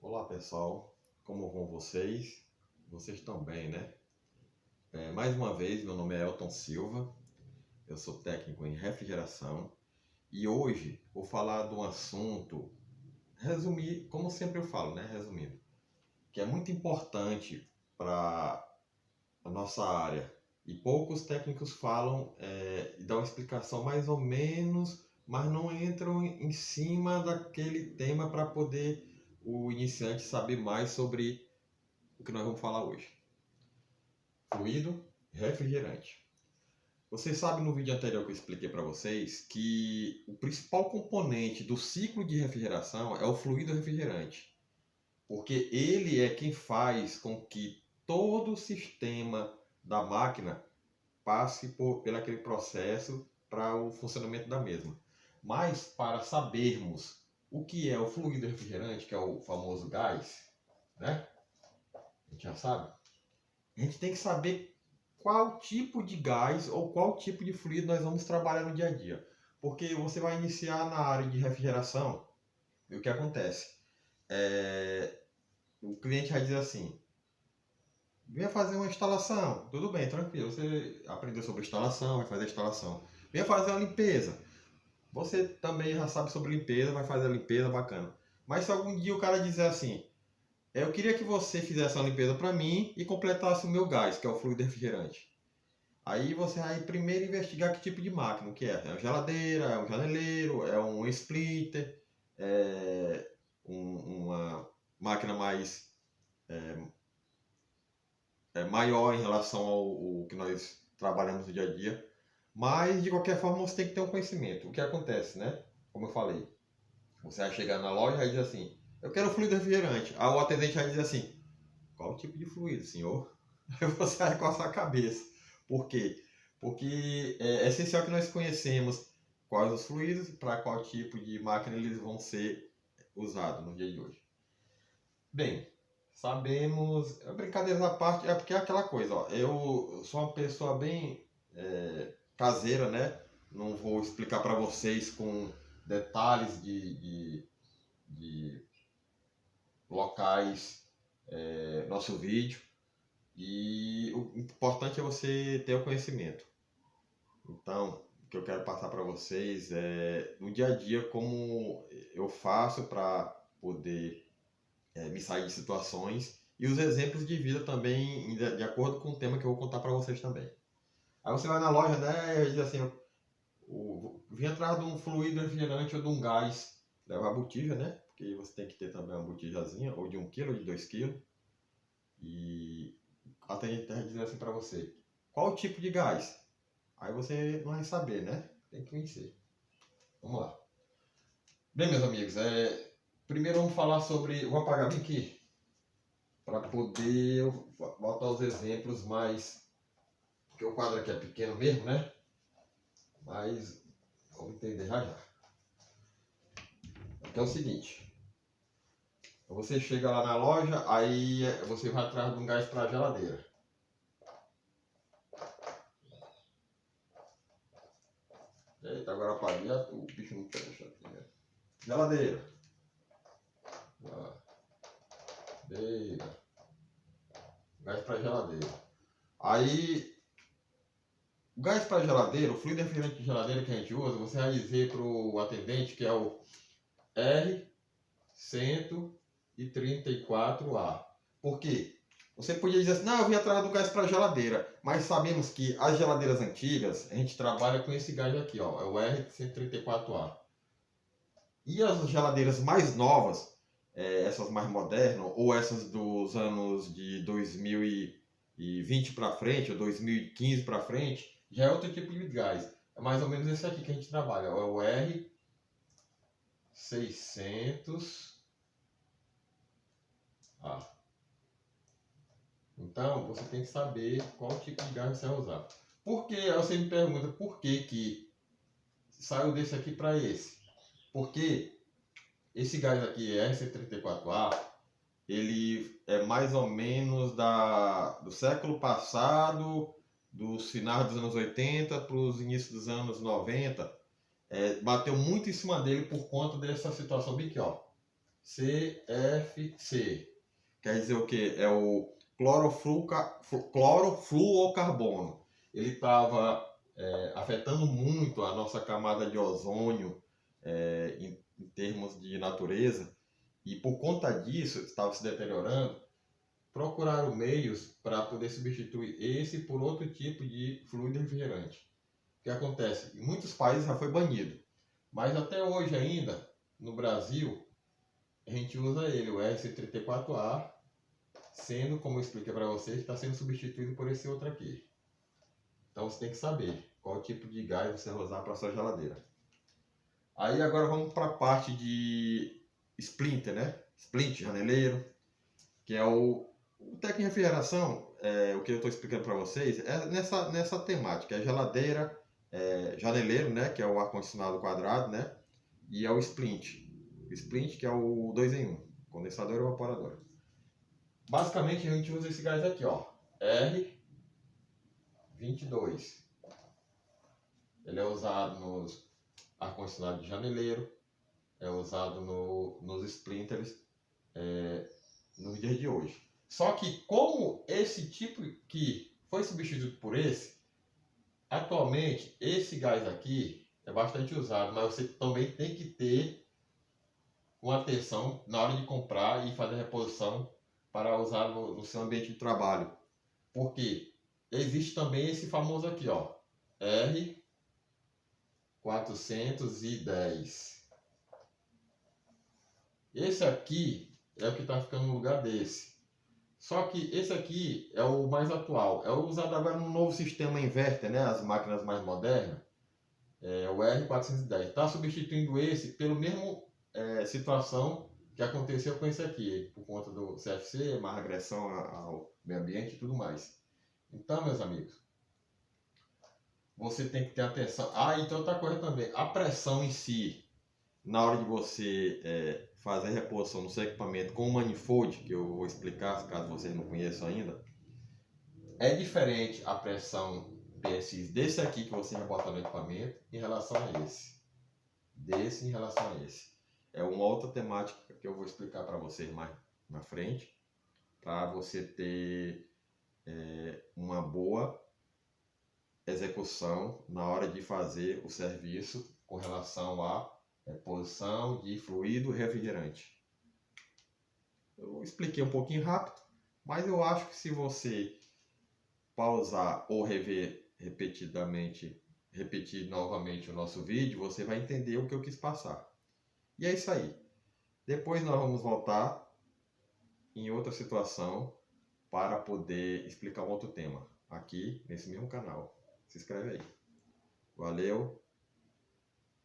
Olá pessoal, como vão vocês? Vocês estão bem, né? Mais uma vez, meu nome é Elton Silva, eu sou técnico em refrigeração e hoje vou falar de um assunto, resumir, como sempre eu falo, né? Resumindo, que é muito importante para a nossa área e poucos técnicos falam e dão uma explicação mais ou menos, mas não entram em cima daquele tema para poder o iniciante saber mais sobre o que nós vamos falar hoje. Fluido refrigerante. Vocês sabem no vídeo anterior que eu expliquei para vocês que o principal componente do ciclo de refrigeração é o fluido refrigerante, porque ele é quem faz com que todo o sistema da máquina passe pelo aquele processo para o funcionamento da mesma. Mas para sabermos o que é o fluido refrigerante, que é o famoso gás, né? A gente já sabe. A gente tem que saber qual tipo de gás ou qual tipo de fluido nós vamos trabalhar no dia a dia. Porque você vai iniciar na área de refrigeração e o que acontece? O cliente vai dizer assim, venha fazer uma instalação, tudo bem, tranquilo, você aprendeu sobre instalação, vai fazer a instalação. Venha fazer uma limpeza, você também já sabe sobre limpeza, vai fazer a limpeza, bacana. Mas se algum dia o cara dizer assim, eu queria que você fizesse uma limpeza para mim e completasse o meu gás, que é o fluido refrigerante. Aí você vai primeiro investigar que tipo de máquina, o que é. É uma geladeira, é um janeleiro, é um splitter, é uma máquina mais maior em relação ao que nós trabalhamos no dia a dia. Mas, de qualquer forma, você tem que ter um conhecimento. O que acontece, né? Como eu falei, você vai chegar na loja e diz assim, eu quero fluido refrigerante. Aí o atendente vai dizer assim, qual tipo de fluido, senhor? Aí você vai coçar a cabeça. Por quê? Porque é essencial que nós conhecemos quais os fluidos e para qual tipo de máquina eles vão ser usados no dia de hoje. Bem, sabemos, brincadeiras à parte, é porque é aquela coisa, ó, eu sou uma pessoa bem caseira, né? Não vou explicar para vocês com detalhes de locais nosso vídeo. E o importante é você ter o conhecimento. Então, o que eu quero passar para vocês é no dia a dia como eu faço para poder me sair de situações e os exemplos de vida também de acordo com o tema que eu vou contar para vocês também. Aí você vai na loja, né, e diz assim, vim atrás de um fluido refrigerante ou de um gás, leva a botija, né, porque você tem que ter também uma botijazinha, ou de 1 kg ou de 2 kg. E a atendente vai dizer assim para você, qual o tipo de gás? Aí você não vai saber, né? Tem que conhecer. Vamos lá. Bem, meus amigos, primeiro vamos falar sobre... Vou apagar bem aqui, para poder botar os exemplos mais... Porque o quadro aqui é pequeno mesmo, né? Mas vamos entender já já. Então é o seguinte. Você chega lá na loja, aí você vai atrás de um gás para a geladeira. Eita, agora apaguei, o bicho não quer deixar aqui, né? Geladeira. Geladeira. Gás para geladeira. Aí, o gás para geladeira, o fluido refrigerante de geladeira que a gente usa, você vai dizer para o atendente que é o R134A. Por quê? Você podia dizer assim, não, eu vim atrás do gás para geladeira, mas sabemos que as geladeiras antigas, a gente trabalha com esse gás aqui, ó, é o R134A. E as geladeiras mais novas, essas mais modernas, ou essas dos anos de 2020 para frente, ou 2015 para frente, já é outro tipo de gás. É mais ou menos esse aqui que a gente trabalha, é o R600A. Então, você tem que saber qual tipo de gás você vai usar. Por que? Você me pergunta por que saiu desse aqui para esse. Porque esse gás aqui, R134A, ele é mais ou menos do século passado, dos finais dos anos 80 para os inícios dos anos 90. bateu muito em cima dele por conta dessa situação bem aqui, ó. CFC. Quer dizer o que? É o clorofluorcarbono. Ele estava afetando muito a nossa camada de ozônio em termos de natureza. E por conta disso, estava se deteriorando. Procuraram meios para poder substituir esse por outro tipo de fluido refrigerante. O que acontece? Em muitos países já foi banido, mas até hoje ainda, no Brasil, a gente usa ele, o R34A, sendo, como eu expliquei para vocês, está sendo substituído por esse outro aqui. Então você tem que saber qual tipo de gás você vai usar para sua geladeira. Aí agora vamos para a parte de splinter, né? Splint, janeleiro, que é o técnico de refrigeração, o que eu estou explicando para vocês, é nessa temática, é geladeira, janeleiro, né, que é o ar-condicionado quadrado, né, e é o splint. O splint, que é o 2 em 1, condensador e evaporador. Basicamente a gente usa esse gás aqui, ó, R22. Ele é usado nos ar-condicionados de janeleiro, é usado nos splinters nos dias de hoje. Só que como esse tipo que foi substituído por esse, atualmente esse gás aqui é bastante usado, mas você também tem que ter uma atenção na hora de comprar e fazer a reposição para usar no seu ambiente de trabalho. Porque existe também esse famoso aqui, ó, R410. Esse aqui é o que está ficando no lugar desse. Só que esse aqui é o mais atual. É o usado agora no novo sistema inverter, né? As máquinas mais modernas. É o R410. Está substituindo esse pelo mesmo situação que aconteceu com esse aqui. Por conta do CFC, mais agressão ao meio ambiente e tudo mais. Então, meus amigos, você tem que ter atenção. Então outra coisa também. A pressão em si, na hora de você fazer a reposição no seu equipamento com o manifold, que eu vou explicar caso vocês não conheçam ainda, é diferente a pressão desse aqui que você vai botar no equipamento em relação a esse. Desse em relação a esse. É uma outra temática que eu vou explicar para vocês mais na frente, para você ter uma boa execução na hora de fazer o serviço com relação à reposição de fluido refrigerante. Eu expliquei um pouquinho rápido, mas eu acho que se você pausar ou repetir novamente o nosso vídeo, você vai entender o que eu quis passar. E é isso aí. Depois nós vamos voltar em outra situação para poder explicar um outro tema aqui nesse mesmo canal. Se inscreve aí. Valeu.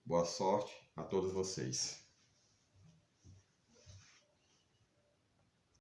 Boa sorte a todos vocês.